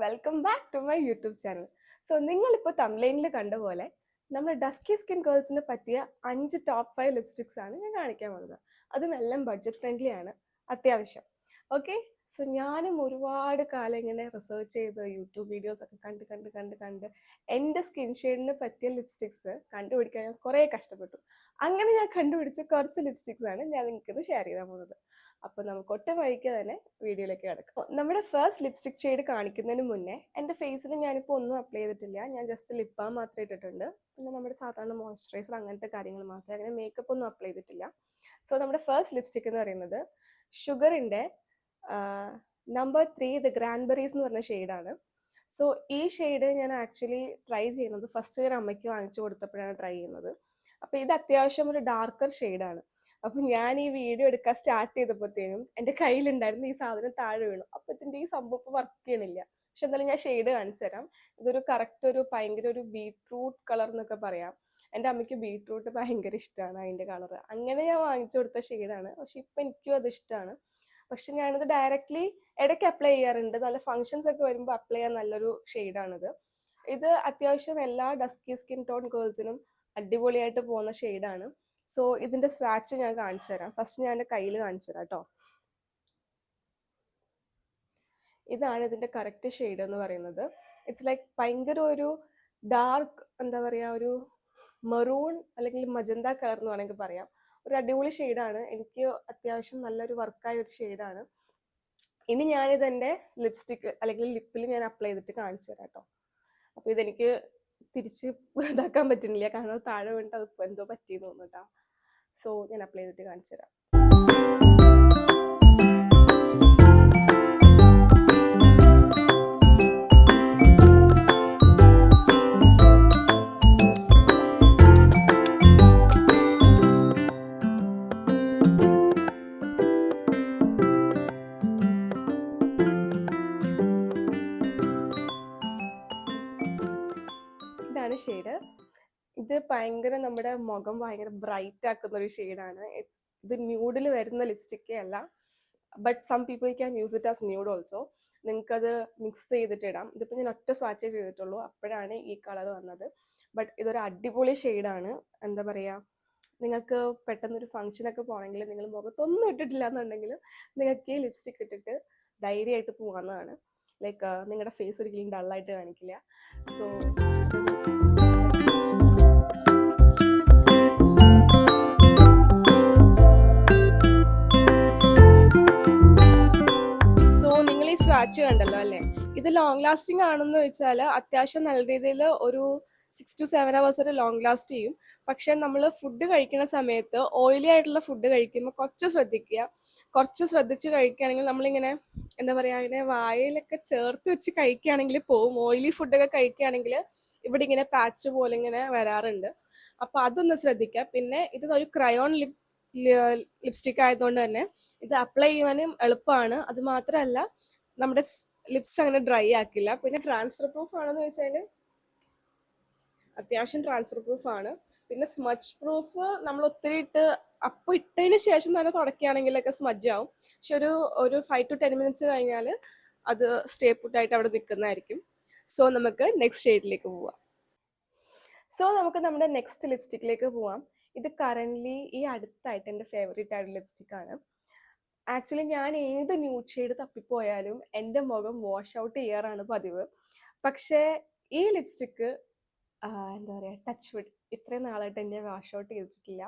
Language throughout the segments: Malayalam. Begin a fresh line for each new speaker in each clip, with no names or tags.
Welcome back to my YouTube channel. So നിങ്ങളിപ്പോൾ തംബ്ലൈനിൽ കണ്ട പോലെ നമ്മുടെ ഡസ്കി സ്കിൻ ഗേൾസിന് പറ്റിയ 5 ടോപ്പ് 5 ലിപ്സ്റ്റിക്സ് ആണ് ഞാൻ കാണിക്കാൻ പോകുന്നത്. അതും എല്ലാം ബഡ്ജറ്റ് ഫ്രണ്ട്ലി ആണ് അത്യാവശ്യം. ഓക്കെ, സോ ഞാനും ഒരുപാട് കാലം ഇങ്ങനെ റിസർച്ച് ചെയ്ത് യൂട്യൂബ് വീഡിയോസ് ഒക്കെ കണ്ട് എൻ്റെ സ്കിൻ ഷെയ്ഡിന് പറ്റിയ ലിപ്സ്റ്റിക്സ് കണ്ടുപിടിക്കാൻ ഞാൻ കുറേ കഷ്ടപ്പെട്ടു. അങ്ങനെ ഞാൻ കണ്ടുപിടിച്ച കുറച്ച് ലിപ്സ്റ്റിക്സ് ആണ് ഞാൻ നിങ്ങൾക്കിത് ഷെയർ ചെയ്യാൻ പോകുന്നത്. അപ്പോൾ നമുക്ക് ഒട്ടും വൈകിക്കാതെ തന്നെ വീഡിയോയിലേക്ക് കിടക്കാം. നമ്മുടെ ഫസ്റ്റ് ലിപ്സ്റ്റിക് ഷെയ്ഡ് കാണിക്കുന്നതിന് മുന്നേ എൻ്റെ ഫേസിൽ ഞാനിപ്പോൾ ഒന്നും അപ്ലൈ ചെയ്തിട്ടില്ല. ഞാൻ ജസ്റ്റ് ലിപ് ബാം മാത്രമേ ഇട്ടിട്ടുണ്ട്. പിന്നെ നമ്മുടെ സാധാരണ മോയ്സ്ചറൈസർ അങ്ങനത്തെ കാര്യങ്ങൾ മാത്രമേ, അങ്ങനെ മേക്കപ്പ് ഒന്നും അപ്ലൈ ചെയ്തിട്ടില്ല. സോ നമ്മുടെ ഫസ്റ്റ് ലിപ്സ്റ്റിക് എന്ന് പറയുന്നത് ഷുഗറിൻ്റെ നമ്പർ 3 ദ ഗ്രാൻബെറീസ് എന്ന് പറഞ്ഞ ഷെയ്ഡാണ്. സോ ഈ ഷെയ്ഡ് ഞാൻ ആക്ച്വലി ട്രൈ ചെയ്യുന്നത് ഫസ്റ്റ് ഞാൻ അമ്മയ്ക്ക് വാങ്ങിച്ചു കൊടുത്തപ്പോഴാണ് ട്രൈ ചെയ്യുന്നത്. അപ്പോൾ ഇത് അത്യാവശ്യം ഒരു ഡാർക്കർ ഷെയ്ഡാണ്. അപ്പം ഞാൻ ഈ വീഡിയോ എടുക്കാൻ സ്റ്റാർട്ട് ചെയ്തപ്പോഴത്തേനും എൻ്റെ കയ്യിലുണ്ടായിരുന്ന ഈ സാധനം താഴെ വീണു. അപ്പോൾ ഇതിൻ്റെ ഈ സംഭവം വർക്ക് ചെയ്യണില്ല. പക്ഷെ എന്തായാലും ഞാൻ ഷെയ്ഡ് കാണിച്ചു തരാം. ഇതൊരു കറക്റ്റ് ഒരു ഭയങ്കര ഒരു ബീട്രൂട്ട് കളർ എന്നൊക്കെ പറയാം. എൻ്റെ അമ്മയ്ക്ക് ബീട്രൂട്ട് ഭയങ്കര ഇഷ്ടമാണ്, അതിൻ്റെ കളർ. അങ്ങനെ ഞാൻ വാങ്ങിച്ചു കൊടുത്ത ഷെയ്ഡാണ്. പക്ഷെ ഇപ്പം എനിക്കും അത് ഇഷ്ടമാണ്. പക്ഷെ ഞാനിത് ഡയറക്റ്റ്ലി ഇടയ്ക്ക് അപ്ലൈ ചെയ്യാറുണ്ട്. നല്ല ഫങ്ഷൻസ് ഒക്കെ വരുമ്പോൾ അപ്ലൈ ചെയ്യാൻ നല്ലൊരു ഷെയ്ഡാണിത്. ഇത് അത്യാവശ്യം എല്ലാ ഡസ്കി സ്കിൻ ടോൺ ഗേൾസിനും അടിപൊളിയായിട്ട് പോകുന്ന ഷെയ്ഡാണ്. സോ ഇതിന്റെ സ്വാച്ച് ഞാൻ കാണിച്ചു തരാം. ഫസ്റ്റ് ഞാൻ എൻ്റെ കയ്യിൽ കാണിച്ചു തരാം കേട്ടോ. ഇതാണ് ഇതിന്റെ കറക്റ്റ് ഷെയ്ഡ് എന്ന് പറയുന്നത്. ഇറ്റ്സ് ലൈക്ക് ഭയങ്കര ഒരു ഡാർക്ക്, എന്താ പറയുക, ഒരു മെറൂൺ അല്ലെങ്കിൽ മജന്ത കളർ എന്ന് വേണമെങ്കിൽ പറയാം. ഒരു അടിപൊളി ഷെയ്ഡാണ്. എനിക്ക് അത്യാവശ്യം നല്ലൊരു വർക്കായ ഒരു ഷെയ്ഡാണ്. ഇനി ഞാനിത് എൻ്റെ ലിപ്സ്റ്റിക്ക് അല്ലെങ്കിൽ ലിപ്പിൽ ഞാൻ അപ്ലൈ ചെയ്തിട്ട് കാണിച്ചു തരാം കേട്ടോ. അപ്പോൾ ഇതെനിക്ക് തിരിച്ച് ഇതാക്കാൻ പറ്റുന്നില്ല, കാരണം താഴെ വീണിട്ട് അത് എന്തോ പറ്റിയെന്ന് തോന്നുന്നു കേട്ടോ. സോ ഞാൻ അപ്ലൈ ചെയ്തിട്ട് കാണിച്ചു തരാം. ഇതാണ് ഷെയ്ഡ്. ഇത് ഭയങ്കര നമ്മുടെ മുഖം ഭയങ്കര ബ്രൈറ്റ് ആക്കുന്ന ഒരു ഷെയ്ഡാണ്. ഇത് ന്യൂഡിൽ വരുന്ന ലിപ്സ്റ്റിക്കേ അല്ല, but some people can use it as nude also. നിങ്ങൾക്കത് മിക്സ് ചെയ്തിട്ട് ഇടാം. ഇതിപ്പോൾ ഞാൻ ഒറ്റ സ്വാച്ചേ ചെയ്തിട്ടുള്ളൂ, അപ്പോഴാണ് ഈ കളർ വന്നത്. ബട്ട് ഇതൊരു അടിപൊളി ഷെയ്ഡാണ്. എന്താ പറയുക, നിങ്ങൾക്ക് പെട്ടെന്നൊരു ഫംഗ്ഷനൊക്കെ പോകണമെങ്കിൽ, നിങ്ങൾ മുഖത്തൊന്നും ഇട്ടിട്ടില്ല എന്നുണ്ടെങ്കിൽ നിങ്ങൾക്ക് ഈ ലിപ്സ്റ്റിക് ഇട്ടിട്ട് ധൈര്യമായിട്ട് പോകാവുന്നതാണ്. ലൈക്ക് നിങ്ങളുടെ ഫേസ് ഒരിക്കലും ഡള്ളായിട്ട് കാണിക്കില്ല. സോ നിങ്ങൾ ഈ സ്വാച്ച് കണ്ടല്ലോ അല്ലേ, ഇത് ലോങ് ലാസ്റ്റിംഗ് ആണെന്ന് വെച്ചാൽ അത്യാവശ്യം നല്ല രീതിയിൽ ഒരു 6 to 7 hours ഒരു ലോങ് ലാസ്റ്റ് ചെയ്യും. പക്ഷെ നമ്മൾ ഫുഡ് കഴിക്കുന്ന സമയത്ത് ഓയിലി ആയിട്ടുള്ള ഫുഡ് കഴിക്കുമ്പോൾ കുറച്ച് ശ്രദ്ധിക്കുക. കുറച്ച് ശ്രദ്ധിച്ച് കഴിക്കുകയാണെങ്കിൽ, നമ്മളിങ്ങനെ എന്താ പറയുക, ഇങ്ങനെ വായിലൊക്കെ ചേർത്ത് വെച്ച് കഴിക്കുകയാണെങ്കിൽ പോവും. ഓയിലി ഫുഡൊക്കെ കഴിക്കുകയാണെങ്കിൽ ഇവിടെ ഇങ്ങനെ പാച്ച് പോലെ ഇങ്ങനെ വരാറുണ്ട്. അപ്പോൾ അതൊന്ന് ശ്രദ്ധിക്കുക. പിന്നെ ഇത് ഒരു ക്രയോൺ ലിപ്സ്റ്റിക് ആയതുകൊണ്ട് തന്നെ ഇത് അപ്ലൈ ചെയ്യാനും എളുപ്പമാണ്. അത് മാത്രമല്ല നമ്മുടെ ലിപ്സ് അങ്ങനെ ഡ്രൈ ആക്കില്ല. പിന്നെ ട്രാൻസ്ഫർ പ്രൂഫ് ആണെന്ന് വെച്ചാൽ അത്യാവശ്യം ട്രാൻസ്ഫർ പ്രൂഫ് ആണ്. പിന്നെ സ്മച്ച് പ്രൂഫ് നമ്മൾ ഒത്തിരി അപ്പോൾ ഇട്ടതിന് ശേഷം തന്നെ തുടക്കുകയാണെങ്കിലൊക്കെ സ്മജ് ആവും. പക്ഷെ ഒരു 5 to 10 minutes കഴിഞ്ഞാൽ അത് സ്റ്റേ പുട്ടായിട്ട് അവിടെ നിൽക്കുന്നതായിരിക്കും. സോ നമുക്ക് നെക്സ്റ്റ് ഷെയ്ഡിലേക്ക് പോവാം. സോ നമുക്ക് നമ്മുടെ നെക്സ്റ്റ് ലിപ്സ്റ്റിക്കിലേക്ക് പോവാം. ഇത് കറൻ്റ്ലി ഈ അടുത്തായിട്ട് എൻ്റെ ഫേവറേറ്റ് ആയിട്ട് ലിപ്സ്റ്റിക് ആണ്. ആക്ച്വലി ഞാൻ ഏത് ന്യൂഡ് ഷെയ്ഡ് തപ്പിപ്പോയാലും എൻ്റെ മുഖം വാഷ് ഔട്ട് ചെയ്യാറാണ് പതിവ്. പക്ഷേ ഈ ലിപ്സ്റ്റിക്ക് എന്താ പറയുക, ടച്ച് വുഡ്, ഇത്രയും നാളായിട്ട് എന്നെ വാഷ് ഔട്ട് ചെയ്തിട്ടില്ല.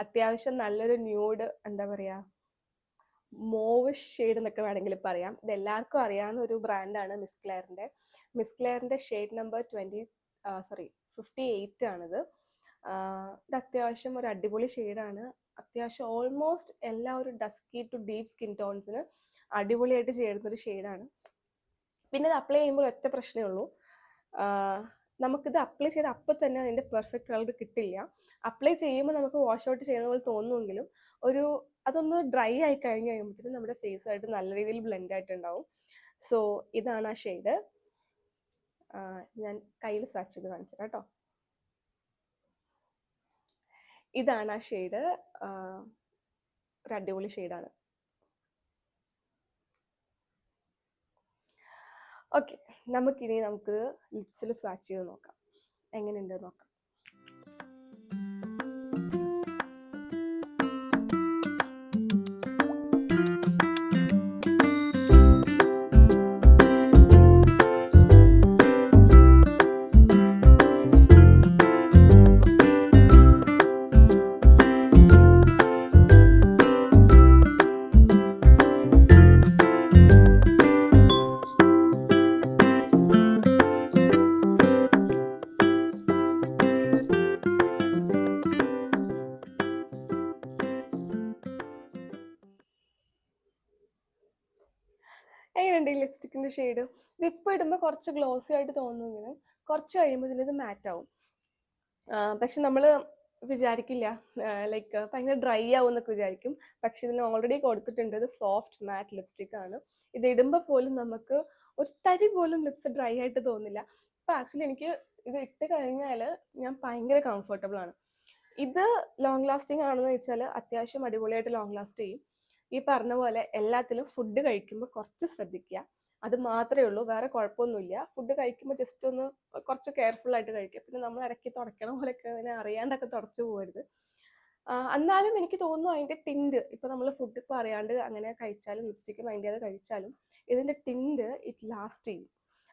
അത്യാവശ്യം നല്ലൊരു ന്യൂഡ്, എന്താ പറയുക, മോവ് ഷെയ്ഡ് എന്നൊക്കെ വേണമെങ്കിൽ പറയാം. ഇത് എല്ലാവർക്കും അറിയാവുന്ന ഒരു ബ്രാൻഡാണ് മിസ് ക്ലെയറിൻ്റെ ഷെയ്ഡ് നമ്പർ 58 ആണിത്. ഇത് അത്യാവശ്യം ഒരു അടിപൊളി ഷെയ്ഡാണ്. അത്യാവശ്യം ഓൾമോസ്റ്റ് എല്ലാ ഒരു ഡസ്കി ടു ഡീപ്പ് സ്കിൻ ടോൺസിന് അടിപൊളിയായിട്ട് ചേരുന്നൊരു ഷെയ്ഡാണ്. പിന്നെ ഇത് അപ്ലൈ ചെയ്യുമ്പോൾ ഒറ്റ പ്രശ്നമേ ഉള്ളൂ, നമുക്കിത് അപ്ലൈ ചെയ്ത് അപ്പം തന്നെ അതിൻ്റെ പെർഫെക്റ്റ് കളർ കിട്ടില്ല. അപ്ലൈ ചെയ്യുമ്പോൾ നമുക്ക് വാഷ് ഔട്ട് ചെയ്യുന്ന പോലെ തോന്നുമെങ്കിലും അതൊന്ന് ഡ്രൈ ആയി കഴിഞ്ഞ് കഴിയുമ്പോഴത്തേക്കും നമ്മുടെ ഫേസുമായിട്ട് നല്ല രീതിയിൽ ബ്ലെൻഡ് ആയിട്ടുണ്ടാവും. സോ ഇതാണ് ആ ഷെയ്ഡ്. ഞാൻ കയ്യിൽ സ്വാച്ച് ചെയ്ത് കാണിച്ചു കേട്ടോ. ഇതാണ് ആ ഷെയ്ഡ്. ഒരു അടിപൊളി ഷെയ്ഡാണ്. ഓക്കെ, നമുക്ക് ലിപ്സിൽ സ്വാച്ച് ചെയ്ത് നോക്കാം എങ്ങനെയുണ്ട് നോക്കാം. എങ്ങനെയുണ്ട് ഈ ലിപ്സ്റ്റിക്കിന്റെ ഷെയ്ഡ്? ഇതിപ്പോൾ ഇടുമ്പോൾ കുറച്ച് ഗ്ലോസി ആയിട്ട് തോന്നുമെങ്കിലും കുറച്ച് കഴിയുമ്പോൾ ഇതിന് മാറ്റ് ആവും. പക്ഷെ നമ്മൾ വിചാരിക്കില്ല ലൈക്ക് ഭയങ്കര ഡ്രൈ ആവും എന്നൊക്കെ വിചാരിക്കും. പക്ഷെ ഇതിന് ഓൾറെഡി കൊടുത്തിട്ടുണ്ട് ഇത് സോഫ്റ്റ് മാറ്റ് ലിപ്സ്റ്റിക് ആണ്. ഇത് ഇടുമ്പോൾ പോലും നമുക്ക് ഒരു തരി പോലും ലിപ്സ് ഡ്രൈ ആയിട്ട് തോന്നില്ല. ഇപ്പം ആക്ച്വലി എനിക്ക് ഇത് ഇട്ട് കഴിഞ്ഞാൽ ഞാൻ ഭയങ്കര കംഫർട്ടബിൾ ആണ്. ഇത് ലോങ് ലാസ്റ്റിംഗ് ആണെന്ന് വെച്ചാൽ അത്യാവശ്യം അടിപൊളിയായിട്ട് ലോങ് ലാസ്റ്റ് ചെയ്യും. ഈ പറഞ്ഞ പോലെ എല്ലാത്തിലും ഫുഡ് കഴിക്കുമ്പോൾ കുറച്ച് ശ്രദ്ധിക്കുക, അത് മാത്രമേ ഉള്ളൂ, വേറെ കുഴപ്പമൊന്നുമില്ല. ഫുഡ് കഴിക്കുമ്പോൾ ജസ്റ്റ് ഒന്ന് കുറച്ച് കെയർഫുൾ ആയിട്ട് കഴിക്കുക. പിന്നെ നമ്മൾ ഇടയ്ക്ക് തുടയ്ക്കണ പോലെയൊക്കെ അതിനെ അറിയാണ്ടൊക്കെ തുടച്ചു പോകരുത്. എന്നാലും എനിക്ക് തോന്നുന്നു അതിൻ്റെ ടിൻഡ് ഇപ്പം നമ്മൾ ഫുഡ് ഇപ്പോൾ അറിയാണ്ട് അങ്ങനെ കഴിച്ചാലും ലിപ്സ്റ്റിക്ക് മൈൻഡ് ചെയ്യാതെ കഴിച്ചാലും ഇതിൻ്റെ ടിൻഡ് ഇറ്റ് ലാസ്റ്റ് ചെയ്യും.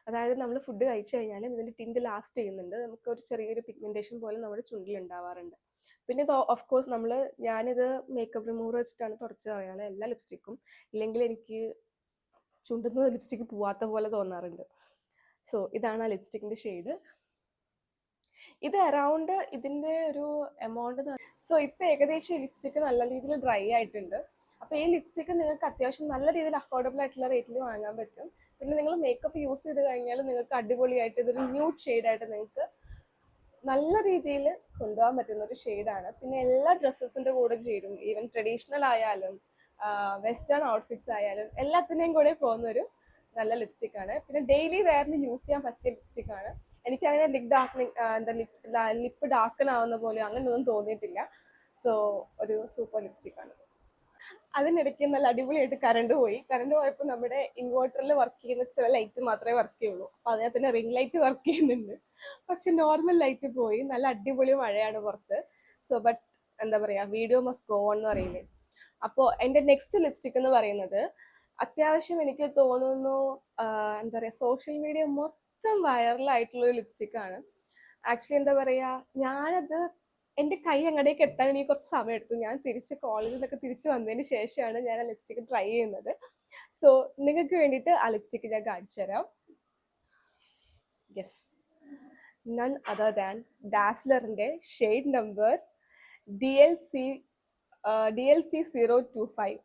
അതായത് നമ്മൾ ഫുഡ് കഴിച്ചു കഴിഞ്ഞാലും ഇതിൻ്റെ ടിൻഡ് ലാസ്റ്റ് ചെയ്യുന്നുണ്ട്. നമുക്ക് ഒരു ചെറിയൊരു പിഗ്മെൻറ്റേഷൻ പോലെ നമ്മുടെ ചുണ്ടിൽ ഉണ്ടാവാറുണ്ട്. പിന്നെ ഇത് ഓഫ് കോഴ്സ് ഞാനിത് മേക്കപ്പ് റിമൂവർ വെച്ചിട്ടാണ് തുടച്ച് കളയാറ് എല്ലാ ലിപ്സ്റ്റിക്കും. ഇല്ലെങ്കിൽ എനിക്ക് ചുണ്ടുന്ന ലിപ്സ്റ്റിക്ക് പോവാത്ത പോലെ തോന്നാറുണ്ട്. സോ ഇതാണ് ആ ലിപ്സ്റ്റിക്കിന്റെ ഷെയ്ഡ്. ഇത് അറൗണ്ട് ഇതിന്റെ ഒരു എമൗണ്ട്. സോ ഇപ്പൊ ഏകദേശം ലിപ്സ്റ്റിക്ക് നല്ല രീതിയിൽ ഡ്രൈ ആയിട്ടുണ്ട്. അപ്പൊ ഈ ലിപ്സ്റ്റിക്ക് നിങ്ങൾക്ക് അത്യാവശ്യം നല്ല രീതിയിൽ അഫോർഡബിൾ ആയിട്ടുള്ള റേറ്റിൽ വാങ്ങാൻ പറ്റും. പിന്നെ നിങ്ങൾ മേക്കപ്പ് യൂസ് ചെയ്ത് കഴിഞ്ഞാൽ നിങ്ങൾക്ക് അടിപൊളിയായിട്ട് ഇതൊരു ന്യൂഡ് ഷെയ്ഡായിട്ട് നിങ്ങൾക്ക് നല്ല രീതിയിൽ കൊണ്ടുപോകാൻ പറ്റുന്ന ഒരു ഷെയ്ഡാണ്. പിന്നെ എല്ലാ ഡ്രസ്സസിന്റെ കൂടെ ചേരും. ഈവൻ ട്രഡീഷണൽ ആയാലും വെസ്റ്റേൺ ഔട്ട്ഫിറ്റ്സ് ആയാലും എല്ലാത്തിനെയും കൂടെ പോകുന്ന ഒരു നല്ല ലിപ്സ്റ്റിക് ആണ്. പിന്നെ ഡെയിലി വെയറിന് യൂസ് ചെയ്യാൻ പറ്റിയ ലിപ്സ്റ്റിക് ആണ്. എനിക്ക് അങ്ങനെ ലിപ്പ് ഡാർക്കൺ ആവുന്ന പോലെ അങ്ങനെ ഒന്നും തോന്നിയിട്ടില്ല. സോ ഒരു സൂപ്പർ ലിപ്സ്റ്റിക് ആണ്. അതിനിടയ്ക്ക് നല്ല അടിപൊളിയായിട്ട് കറണ്ട് പോയപ്പോൾ നമ്മുടെ ഇൻവേർട്ടറിൽ വർക്ക് ചെയ്യുന്ന ചില ലൈറ്റ് മാത്രമേ വർക്ക് ചെയ്യുള്ളൂ. അപ്പൊ അതിനകത്ത് തന്നെ റിംഗ് ലൈറ്റ് വർക്ക് ചെയ്യുന്നുണ്ട്. പക്ഷെ നോർമൽ ലൈറ്റ് പോയി. നല്ല അടിപൊളി മഴയാണ് പുറത്ത്. സോ ബട്ട് എന്താ പറയാ, വീഡിയോ മസ്റ്റ് ഗോ ഓൺ എന്ന് പറയില്ലേ. അപ്പോൾ എൻ്റെ നെക്സ്റ്റ് ലിപ്സ്റ്റിക് എന്ന് പറയുന്നത് അത്യാവശ്യം എനിക്ക് തോന്നുന്നു എന്താ പറയാ, സോഷ്യൽ മീഡിയ മൊത്തം വൈറലായിട്ടുള്ള ഒരു ലിപ്സ്റ്റിക് ആണ്. ആക്ച്വലി എന്താ പറയാ, ഞാനത് എൻ്റെ കൈ അങ്ങടേക്ക് എത്താൻ എനിക്ക് കുറച്ച് സമയം എടുത്തു. ഞാൻ തിരിച്ച് കോളേജിൽ നിന്നൊക്കെ തിരിച്ച് വന്നതിന് ശേഷമാണ് ഞാൻ ആ ലിപ്സ്റ്റിക് ട്രൈ ചെയ്യുന്നത്. സോ നിങ്ങൾക്ക് വേണ്ടിയിട്ട് ആ ലിപ്സ്റ്റിക് ഞാൻ കാണിച്ചു തരാം. യെസ്, നൺ അതർ ദാൻ ഡാസ്ലറിന്റെ ഷെയ്ഡ് നമ്പർ DLC 025.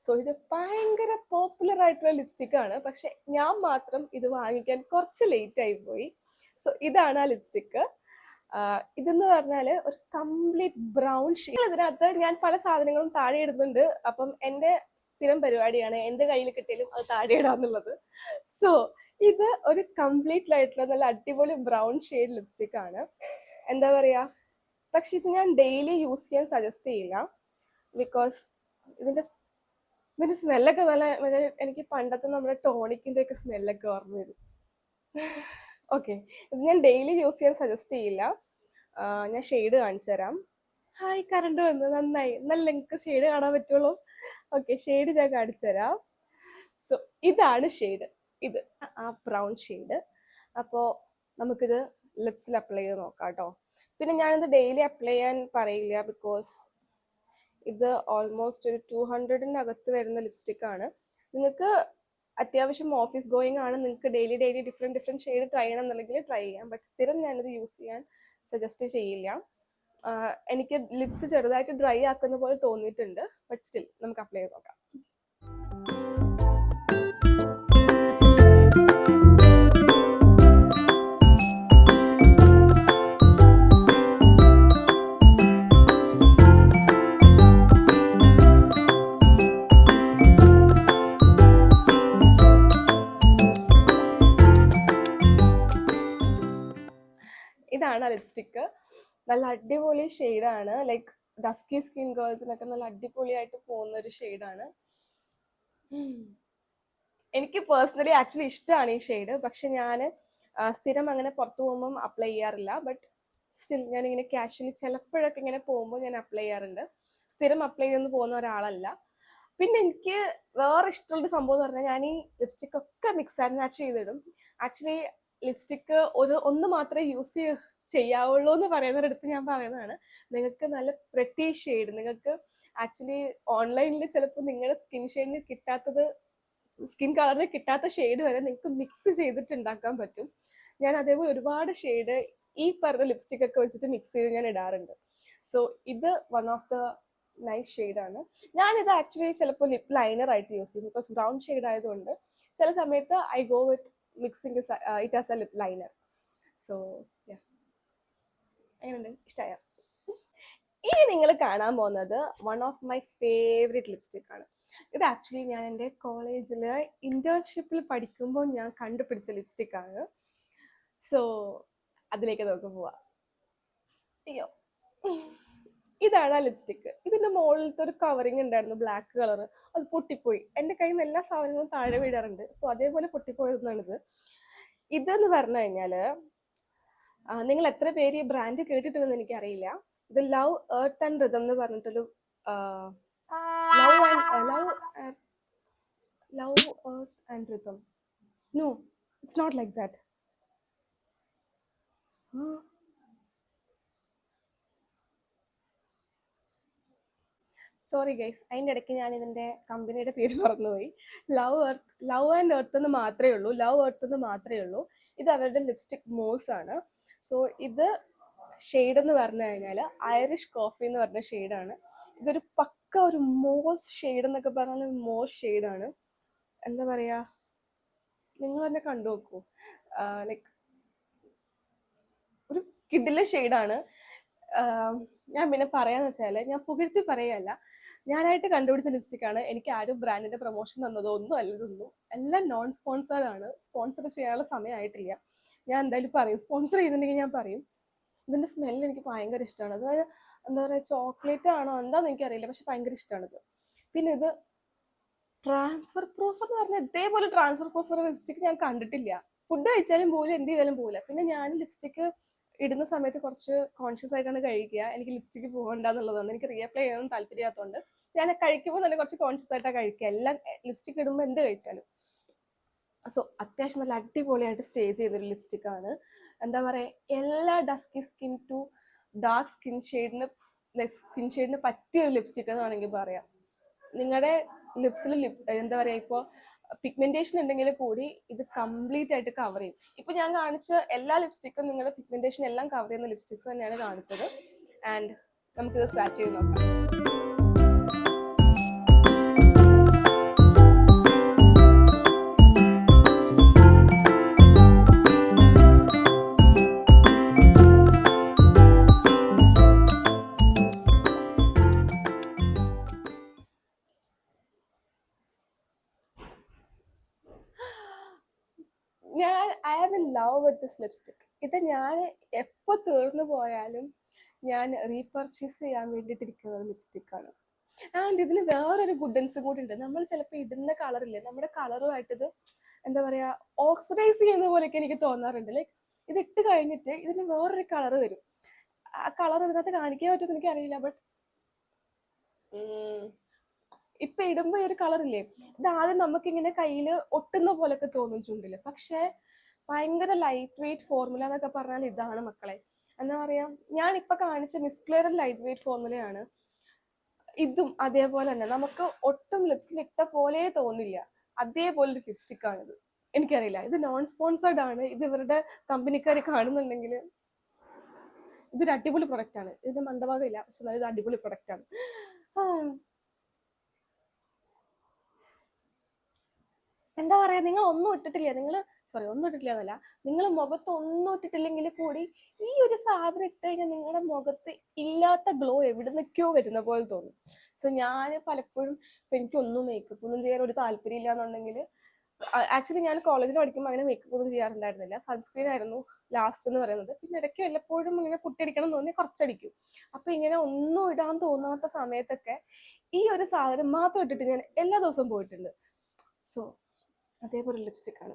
സോ ഇത് ഭയങ്കര പോപ്പുലർ ആയിട്ടുള്ള ലിപ്സ്റ്റിക് ആണ്. പക്ഷെ ഞാൻ മാത്രം ഇത് വാങ്ങിക്കാൻ കുറച്ച് ലേറ്റ് ആയി പോയി. സോ ഇതാണ് ആ ലിപ്സ്റ്റിക്. ഇതെന്ന് പറഞ്ഞാൽ ഒരു കംപ്ലീറ്റ് ബ്രൗൺ ഷെയ്ഡ്. ഇതിനകത്ത് ഞാൻ പല സാധനങ്ങളും താഴെ ഇടുന്നുണ്ട്. അപ്പം എൻ്റെ സ്ഥിരം പരിപാടിയാണ് എന്ത് കയ്യിൽ കിട്ടിയാലും അത് താഴെ ഇടാന്നുള്ളത്. സോ ഇത് ഒരു കംപ്ലീറ്റ് ആയിട്ടുള്ള നല്ല അടിപൊളി ബ്രൗൺ ഷെയ്ഡ് ലിപ്സ്റ്റിക് ആണ്. എന്താ പറയാ, പക്ഷെ ഇത് ഞാൻ ഡെയിലി യൂസ് ചെയ്യാൻ സജസ്റ്റ് ചെയ്യില്ല. ബിക്കോസ് ഇതിന്റെ സ്മെല്ലൊക്കെ നല്ല എനിക്ക് പണ്ടത്തെ നമ്മുടെ ടോണിക്കിന്റെ ഒക്കെ സ്മെല്ലൊക്കെ ഓർമ്മ വരും. ഓക്കെ, ഇത് ഞാൻ ഡെയിലി യൂസ് ചെയ്യാൻ സജസ്റ്റ് ചെയ്യില്ല. ഞാൻ ഷെയ്ഡ് കാണിച്ചു തരാം. ഹായ്, കറണ്ട് വന്നു, നന്നായി. നല്ല നിങ്ങൾക്ക് ഷെയ്ഡ് കാണാൻ പറ്റുള്ളൂ. ഓക്കെ, ഷെയ്ഡ് ഞാൻ കാണിച്ചു തരാം. സോ ഇതാണ് ഷെയ്ഡ്, ഇത് ആ ബ്രൗൺ ഷെയ്ഡ്. അപ്പോൾ നമുക്കിത് ലിപ്സിൽ അപ്ലൈ ചെയ്ത് നോക്കാം കേട്ടോ. പിന്നെ ഞാനിത് ഡെയിലി അപ്ലൈ ചെയ്യാൻ പറയില്ല. ബിക്കോസ് ഇത് ഓൾമോസ്റ്റ് ഒരു 200-നകത്ത് വരുന്ന ലിപ്സ്റ്റിക് ആണ്. നിങ്ങൾക്ക് അത്യാവശ്യം ഓഫീസ് ഗോയിങ് ആണ്, നിങ്ങൾക്ക് ഡെയിലി ഡിഫറെൻറ്റ് ഷെയ്ഡ് ട്രൈ ചെയ്യണം എന്നുണ്ടെങ്കിൽ ട്രൈ ചെയ്യാം. ബട്ട് സ്ഥിരം ഞാനിത് യൂസ് ചെയ്യാൻ സജസ്റ്റ് ചെയ്യില്ല. എനിക്ക് ലിപ്സ് ചെറുതായിട്ട് ഡ്രൈ ആക്കുന്ന പോലെ തോന്നിയിട്ടുണ്ട്. ബട്ട് സ്റ്റിൽ നമുക്ക് അപ്ലൈ ചെയ്ത് നോക്കാം. ഇതാണ് ആ ലിപ്സ്റ്റിക്ക്. നല്ല അടിപൊളി ഷെയ്ഡാണ്. ലൈക്ക് ഡസ്കി സ്കിൻ ഗേൾസിനൊക്കെ നല്ല അടിപൊളിയായിട്ട് പോകുന്ന ഒരു ഷെയ്ഡാണ്. എനിക്ക് പേഴ്സണലി ആക്ച്വലി ഇഷ്ടമാണ് ഈ ഷെയ്ഡ്. പക്ഷെ ഞാൻ സ്ഥിരം അങ്ങനെ പുറത്തു പോകുമ്പം അപ്ലൈ ചെയ്യാറില്ല. ബട്ട് സ്റ്റിൽ ഞാനിങ്ങനെ കാഷ്വലി ചിലപ്പോഴൊക്കെ ഇങ്ങനെ പോകുമ്പോൾ ഞാൻ അപ്ലൈ ചെയ്യാറുണ്ട്. സ്ഥിരം അപ്ലൈ ചെയ്തൊന്ന് പോകുന്ന ഒരാളല്ല. പിന്നെ എനിക്ക് വേറെ ഇഷ്ടമുള്ളൊരു സംഭവം എന്ന് പറഞ്ഞാൽ ഞാൻ ഈ ലിപ്സ്റ്റിക് ഒക്കെ മിക്സ് ആൻഡ് മാച്ച് ചെയ്തിടും. ആക്ച്വലി ലിപ്സ്റ്റിക്ക് ഒന്ന് മാത്രമേ യൂസ് ചെയ്യാവുള്ളൂ എന്ന് പറയുന്നവരടുത്ത് ഞാൻ പറയുന്നതാണ്, നിങ്ങൾക്ക് നല്ല പ്രെറ്റി ഷെയ്ഡ്, നിങ്ങൾക്ക് ആക്ച്വലി ഓൺലൈനിൽ ചിലപ്പോൾ നിങ്ങളുടെ സ്കിൻ ഷെയ്ഡിന് കിട്ടാത്തത്, സ്കിൻ കളറിന് കിട്ടാത്ത ഷെയ്ഡ് വരെ നിങ്ങൾക്ക് മിക്സ് ചെയ്തിട്ട് ഉണ്ടാക്കാൻ പറ്റും. ഞാൻ അതേപോലെ ഒരുപാട് ഷെയ്ഡ് ഈ പറഞ്ഞ ലിപ്സ്റ്റിക് ഒക്കെ വെച്ചിട്ട് മിക്സ് ചെയ്ത് ഞാൻ ഇടാറുണ്ട്. സോ ഇത് വൺ ഓഫ് ദ നൈസ് ഷെയ്ഡാണ്. ഞാനിത് ആക്ച്വലി ചിലപ്പോൾ ലിപ് ലൈനർ ആയിട്ട് യൂസ് ചെയ്യും. ബിക്കോസ് ബ്രൗൺ ഷെയ്ഡ് ആയതുകൊണ്ട് ചില സമയത്ത് I go with mixing it as A lip liner. So എങ്ങനെയുണ്ട്, ഇഷ്ടമായ? ഇനി നിങ്ങൾ കാണാൻ പോകുന്നത് one of my favourite lipstick ആണ്. ഇത് ആക്ച്വലി ഞാൻ എൻ്റെ കോളേജിൽ ഇന്റേൺഷിപ്പിൽ പഠിക്കുമ്പോൾ ഞാൻ കണ്ടുപിടിച്ച ലിപ്സ്റ്റിക് ആണ്. സോ അതിലേക്ക് നമുക്ക് പോവാം. അയ്യോ, ഇതാണ് ആ ലിപ്സ്റ്റിക്ക്. ഇതിന്റെ മുകളിലത്തെ ഒരു കവറിങ് ഉണ്ടായിരുന്നു ബ്ലാക്ക് കളർ, അത് പൊട്ടിപ്പോയി. എൻ്റെ കയ്യിൽ നിന്ന് എല്ലാ സാധനങ്ങളും താഴെ വീഴാറുണ്ട്. സോ അതേപോലെ പൊട്ടിപ്പോയതാണിത്. ഇതെന്ന് പറഞ്ഞു കഴിഞ്ഞാല് നിങ്ങൾ എത്ര പേര് ഈ ബ്രാൻഡ് കേട്ടിട്ടുണ്ടെന്ന് എനിക്കറിയില്ല. ഇത് ലവ് എർത്ത് ആൻഡ് റിതം എന്ന് പറഞ്ഞിട്ടൊരു love earth and rhythm. No, it's not like that. Sorry guys, അതിൻ്റെ ഇടയ്ക്ക് ഞാൻ ഇതിൻ്റെ കമ്പനിയുടെ പേര് മറന്നുപോയി. ലവ് ആൻഡ് എർത്ത് എന്ന് മാത്രമേ ഉള്ളൂ, ലവ് എർത്ത് എന്ന് മാത്രമേ ഉള്ളൂ. ഇത് അവരുടെ ലിപ്സ്റ്റിക് മോസ് ആണ്. സോ ഇത് ഷെയ്ഡ് എന്ന് പറഞ്ഞു കഴിഞ്ഞാൽ ഐറിഷ് കോഫി എന്ന് പറഞ്ഞ ഷെയ്ഡാണ്. ഇതൊരു പക്ക ഒരു മോസ് ഷെയ്ഡ് എന്നൊക്കെ പറഞ്ഞാൽ മോസ് ഷെയ്ഡാണ്. എന്താ പറയാ, നിങ്ങൾ തന്നെ കണ്ടു നോക്കൂ. ലൈക്ക് ഒരു കിഡിലെ ഷെയ്ഡാണ്. ഞാൻ പിന്നെ പറയാന്ന് വെച്ചാല്, ഞാൻ പുകഴ്ത്തി പറയല്ല, ഞാനായിട്ട് കണ്ടുപിടിച്ച ലിപ്സ്റ്റിക് ആണ്. എനിക്ക് ആരും ബ്രാൻഡിന്റെ പ്രൊമോഷൻ തന്നതോ ഒന്നും അല്ലതൊന്നും, എല്ലാം നോൺ സ്പോൺസേർഡ് ആണ്. സ്പോൺസർ ചെയ്യാനുള്ള സമയമായിട്ടില്ല. ഞാൻ എന്തായാലും പറയും, സ്പോൺസർ ചെയ്യുന്നുണ്ടെങ്കിൽ ഞാൻ പറയും. ഇതിന്റെ സ്മെല്ല് എനിക്ക് ഭയങ്കര ഇഷ്ടമാണ്. അതായത് എന്താ പറയുക, ചോക്ലേറ്റ് ആണോ എന്താണെന്ന് എനിക്കറിയില്ല, പക്ഷെ ഭയങ്കര ഇഷ്ടമാണിത്. പിന്നെ ഇത് ട്രാൻസ്ഫർ പ്രൂഫ് എന്ന് പറഞ്ഞാൽ ഇതേപോലെ ട്രാൻസ്ഫർ പ്രൂഫ് ലിപ്സ്റ്റിക് ഞാൻ കണ്ടിട്ടില്ല. ഫുഡ് കഴിച്ചാലും പോലും എന്ത് ചെയ്താലും പോകില്ല. പിന്നെ ഞാൻ ലിപ്സ്റ്റിക്ക് ഇടുന്ന സമയത്ത് കുറച്ച് കോൺഷ്യസ് ആയിട്ടാണ് കഴിക്കുക. എനിക്ക് ലിപ്സ്റ്റിക്ക് പോകണ്ടെന്നുള്ളതാണ്. എനിക്ക് റീഅപ്ലൈ ചെയ്യാനൊന്നും താല്പര്യമാത്തതുകൊണ്ട് ഞാൻ കഴിക്കുമ്പോൾ തന്നെ കുറച്ച് കോൺഷ്യസ് ആയിട്ടാണ് കഴിക്കുക. എല്ലാം ലിപ്സ്റ്റിക് ഇടുമ്പോൾ എന്ത് കഴിച്ചാലും. സോ അത്യാവശ്യം നല്ല അടിപൊളിയായിട്ട് സ്റ്റേ ചെയ്തൊരു ലിപ്സ്റ്റിക് ആണ്. എന്താ പറയുക, എല്ലാ dusky skin to dark skin ഷെയ്ഡിന് പറ്റിയ ഒരു ലിപ്സ്റ്റിക് എന്ന് വേണമെങ്കിൽ പറയാം. നിങ്ങളുടെ ലിപ്സിൽ എന്താ പറയുക, ഇപ്പോൾ പിഗ്മെന്റേഷൻ ഉണ്ടെങ്കിൽ കൂടി ഇത് കംപ്ലീറ്റ് ആയിട്ട് കവർ ചെയ്യും. ഇപ്പൊ ഞാൻ കാണിച്ച എല്ലാ ലിപ്സ്റ്റിക്കും നിങ്ങളുടെ പിഗ്മെന്റേഷൻ എല്ലാം കവർ ചെയ്യുന്ന ലിപ്സ്റ്റിക്സ് തന്നെയാണ് കാണിച്ചത്. ആൻഡ് നമുക്കിത് സ്വാച്ച് ചെയ്ത് നോക്കാം. I am in love with this lipstick. ഇത് ഞാൻ എപ്പോൾ തീർന്നു പോയാലും ഞാൻ റീപർച്ചേസ് ചെയ്യാൻ വേണ്ടിയിട്ടിരിക്കുന്ന ലിപ്സ്റ്റിക് ആണ്. ആൻഡ് ഇതിന് വേറൊരു ഗുഡൻസും കൂടി ഉണ്ട്. നമ്മൾ ചിലപ്പോൾ ഇടുന്ന കളറില്ലേ, നമ്മുടെ കളറുമായിട്ട് ഇത് എന്താ പറയാ, ഓക്സിഡൈസ് ചെയ്യുന്ന പോലെയൊക്കെ എനിക്ക് തോന്നാറുണ്ട്. ലൈക്ക് ഇത് ഇട്ട് കഴിഞ്ഞിട്ട് ഇതിന് വേറൊരു കളർ വരും. ആ കളർ ഇതിനകത്ത് കാണിക്കാൻ പറ്റുമെന്ന് എനിക്കറിയില്ല. ബട്ട് ഇപ്പൊ ഇടുമ്പോ ഒരു കളറില്ലേ, ഇത് ആദ്യം നമുക്കിങ്ങനെ കയ്യിൽ ഒട്ടുന്ന പോലൊക്കെ തോന്നും ചുണ്ടില്. പക്ഷെ ഭയങ്കര ലൈറ്റ് വെയിറ്റ് ഫോർമുല എന്നൊക്കെ പറഞ്ഞാൽ ഇതാണ് മക്കളെ. എന്താ പറയാ, ഞാൻ ഇപ്പൊ കാണിച്ച മിസ് ക്ലിയർ ലൈറ്റ് വെയിറ്റ് ഫോർമുലയാണ്. ഇതും അതേപോലെ തന്നെ നമുക്ക് ഒട്ടും ലിപ്സിൽ ഇട്ട പോലെ തോന്നില്ല. അതേപോലെ ഒരു ലിപ്സ്റ്റിക് ആണിത്. എനിക്കറിയില്ല, ഇത് നോൺ സ്പോൺസേർഡ് ആണ്. ഇത് ഇവരുടെ കമ്പനിക്കാർ കാണുന്നുണ്ടെങ്കിൽ ഇതൊരു അടിപൊളി പ്രൊഡക്റ്റ് ആണ്. ഇതിന്റെ മന്ദഭാഗം ഇല്ല, പക്ഷെ ഇത് അടിപൊളി പ്രൊഡക്റ്റ് ആണ്. എന്താ പറയാ, നിങ്ങൾ ഒന്നും ഇട്ടിട്ടില്ല, ഒന്നും ഇട്ടിട്ടില്ല എന്നല്ല, നിങ്ങൾ മുഖത്ത് ഒന്നും ഇട്ടിട്ടില്ലെങ്കിൽ കൂടി ഈ ഒരു സാധനം ഇട്ട് കഴിഞ്ഞാൽ നിങ്ങളുടെ മുഖത്ത് ഇല്ലാത്ത ഗ്ലോ എവിടുന്നൊക്കെയോ വരുന്ന പോലെ തോന്നും. സോ ഞാൻ പലപ്പോഴും ഇപ്പൊ എനിക്കൊന്നും മേക്കപ്പ് ഒന്നും ചെയ്യാൻ ഒരു താല്പര്യം ഇല്ല എന്നുണ്ടെങ്കിൽ, ആക്ച്വലി ഞാൻ കോളേജിൽ പഠിക്കുമ്പോൾ അങ്ങനെ മേക്കപ്പ് ഒന്നും ചെയ്യാറുണ്ടായിരുന്നില്ല. സൺസ്ക്രീൻ ആയിരുന്നു ലാസ്റ്റ് എന്ന് പറയുന്നത്. പിന്നെ ഇടയ്ക്ക് വല്ലപ്പോഴും ഇങ്ങനെ പൊട്ടിയടിക്കണം തോന്നി കുറച്ചടിക്കും. അപ്പൊ ഇങ്ങനെ ഒന്നും ഇടാൻ തോന്നാത്ത സമയത്തൊക്കെ ഈ ഒരു സാധനം മാത്രം ഇട്ടിട്ട് ഞാൻ എല്ലാ ദിവസവും പോയിട്ടുണ്ട്. സോ അതേപോലെ ലിപ്സ്റ്റിക് ആണ്.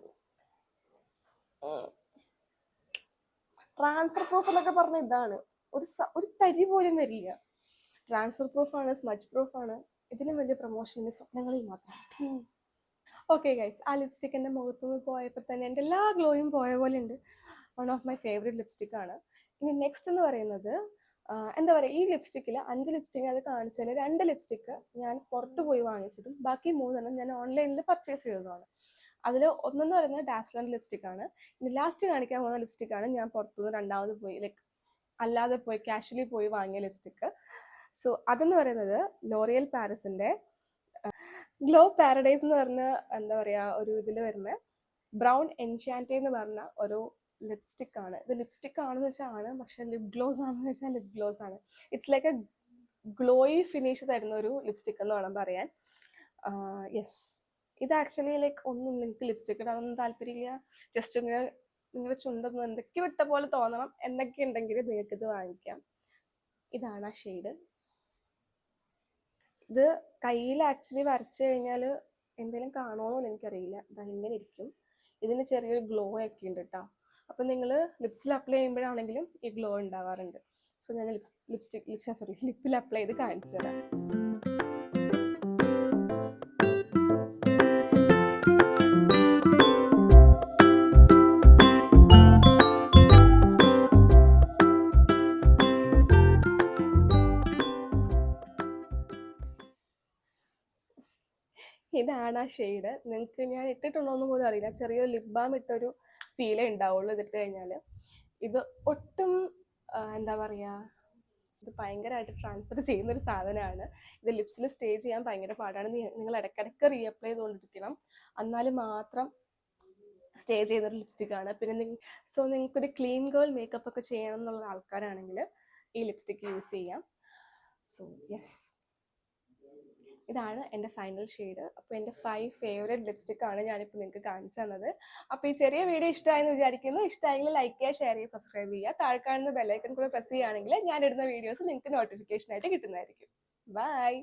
ട്രാൻസ്ഫർ പ്രൂഫ് എന്നൊക്കെ പറഞ്ഞ ഇതാണ്, ഒരു തരി പോലും വരില്ല. ട്രാൻസ്ഫർ പ്രൂഫ് ആണ്, സ്മജ് പ്രൂഫ് ആണ്. ഇതിലും വലിയ പ്രൊമോഷൻ സ്വപ്നങ്ങളിൽ മാത്രം. ഓക്കെ ഗൈസ്, ആ ലിപ്സ്റ്റിക് എൻ്റെ മുഖത്തുനിന്ന് പോയപ്പോൾ തന്നെ എൻ്റെ എല്ലാ ഗ്ലോയും പോയ പോലെ ഉണ്ട്. One of my favourite lipstick ആണ്. ഇനി നെക്സ്റ്റ് എന്ന് പറയുന്നത് എന്താ പറയുക, ഈ ലിപ്സ്റ്റിക്കിൽ 5 ലിപ്സ്റ്റിക് അത് കാണിച്ചാൽ 2 ലിപ്സ്റ്റിക്ക് ഞാൻ പുറത്ത് പോയി വാങ്ങിച്ചതും ബാക്കി 3 ഞാൻ ഓൺലൈനിൽ പർച്ചേസ് ചെയ്തതാണ്. അതിൽ ഒന്നെന്ന് പറയുന്നത് ഡാസ്ലർ ലിപ്സ്റ്റിക് ആണ്. ഇനി ലാസ്റ്റ് കാണിക്കാൻ പോകുന്ന ലിപ്സ്റ്റിക് ആണ് ഞാൻ പുറത്തുനിന്ന് രണ്ടാമത് പോയി അല്ലാതെ പോയി കാഷ്വലി പോയി വാങ്ങിയ ലിപ്സ്റ്റിക്ക്. സോ അതെന്ന് പറയുന്നത് ലോറിയൽ പാരിസിന്റെ ഗ്ലോ പാരഡൈസ് എന്ന് പറഞ്ഞ എന്താ പറയാ ഒരു ഇതിൽ വരുന്ന ബ്രൗൺ എൻചാൻറ്റേ എന്ന് പറഞ്ഞ ഒരു ലിപ്സ്റ്റിക് ആണ്. ഇത് ലിപ്സ്റ്റിക് ആണെന്ന് വെച്ചാൽ ആണ്, പക്ഷെ ലിപ് ഗ്ലോസ് ആണെന്ന് വെച്ചാൽ ലിപ് ഗ്ലോസ് ആണ്. It's like A glowy finish തരുന്ന ഒരു ലിപ്സ്റ്റിക് എന്ന് വേണം പറയാൻ. യെസ്, ഇത് ആക്ച്വലി ലൈക്ക് ഒന്നും നിങ്ങൾക്ക് ലിപ്സ്റ്റിക് ഇടാനൊന്നും താല്പര്യമില്ല, ജസ്റ്റ് നിങ്ങളുടെ ചുണ്ടൊന്നും എന്തൊക്കെയോ ഇട്ട പോലെ തോന്നണം എന്നൊക്കെ ഉണ്ടെങ്കിൽ നിങ്ങൾക്ക് ഇത് വാങ്ങിക്കാം. ഇതാണ് ആ ഷെയ്ഡ്. ഇത് കയ്യിൽ ആക്ച്വലി വരച്ചു കഴിഞ്ഞാൽ എന്തെങ്കിലും കാണുമോയെന്ന് എനിക്കറിയില്ല. ഇങ്ങനെ ഇരിക്കും. ഇതിന് ചെറിയൊരു ഗ്ലോ ഒക്കെ ഉണ്ട് കേട്ടോ. അപ്പം നിങ്ങൾ ലിപ്സിൽ അപ്ലൈ ചെയ്യുമ്പോഴാണെങ്കിലും ഈ ഗ്ലോ ഉണ്ടാവാറുണ്ട്. സോ ഞാൻ ലിപ്പിൽ അപ്ലൈ ചെയ്ത് കാണിച്ചു തരാം. ഇതാണ് ആ ഷെയ്ഡ്. നിങ്ങൾക്ക് ഞാൻ ഇട്ടിട്ടുണ്ടോയെന്ന് പോലും അറിയില്ല. ചെറിയൊരു ലിപ് ബാം ഇട്ടൊരു ഫീലേ ഉണ്ടാവുള്ളൂ ഇതിട്ട് കഴിഞ്ഞാൽ. ഇത് ഒട്ടും എന്താ പറയുക, ഇത് ഭയങ്കരമായിട്ട് ട്രാൻസ്ഫർ ചെയ്യുന്നൊരു സാധനമാണ്. ഇത് ലിപ്സിൽ സ്റ്റേ ചെയ്യാൻ ഭയങ്കര പാടാണ്. നിങ്ങൾ ഇടയ്ക്കിടയ്ക്ക് റീഅപ്ലൈ ചെയ്തുകൊണ്ടിരിക്കണം, എന്നാൽ മാത്രം സ്റ്റേ ചെയ്യുന്നൊരു ലിപ്സ്റ്റിക്കാണ്. പിന്നെ നിങ്ങൾക്കൊരു ക്ലീൻ ഗേൾ മേക്കപ്പ് ഒക്കെ ചെയ്യണം എന്നുള്ള ആൾക്കാരാണെങ്കിൽ ഈ ലിപ്സ്റ്റിക്ക് യൂസ് ചെയ്യാം. സോ യെസ്, ഇതാണ് എൻ്റെ ഫൈനൽ ഷെയ്ഡ്. അപ്പോൾ എൻ്റെ 5 ഫേവറേറ്റ് ലിപ്സ്റ്റിക് ആണ് ഞാനിപ്പോൾ നിങ്ങൾക്ക് കാണിച്ചു തന്നത്. അപ്പോൾ ഈ ചെറിയ വീഡിയോ ഇഷ്ടമായെന്ന് വിചാരിക്കുന്നു. ഇഷ്ടമായെങ്കിൽ ലൈക്ക് ചെയ്യുക, ഷെയർ ചെയ്യുക, സബ്സ്ക്രൈബ് ചെയ്യുക. താഴെ കാണുന്ന ബെല്ലൈക്കൺ കൂടെ പ്രസ് ചെയ്യുകയാണെങ്കിൽ ഞാനിടുന്ന വീഡിയോസ് നിങ്ങൾക്ക് നോട്ടിഫിക്കേഷൻ ആയിട്ട് കിട്ടുന്നതായിരിക്കും. ബൈ.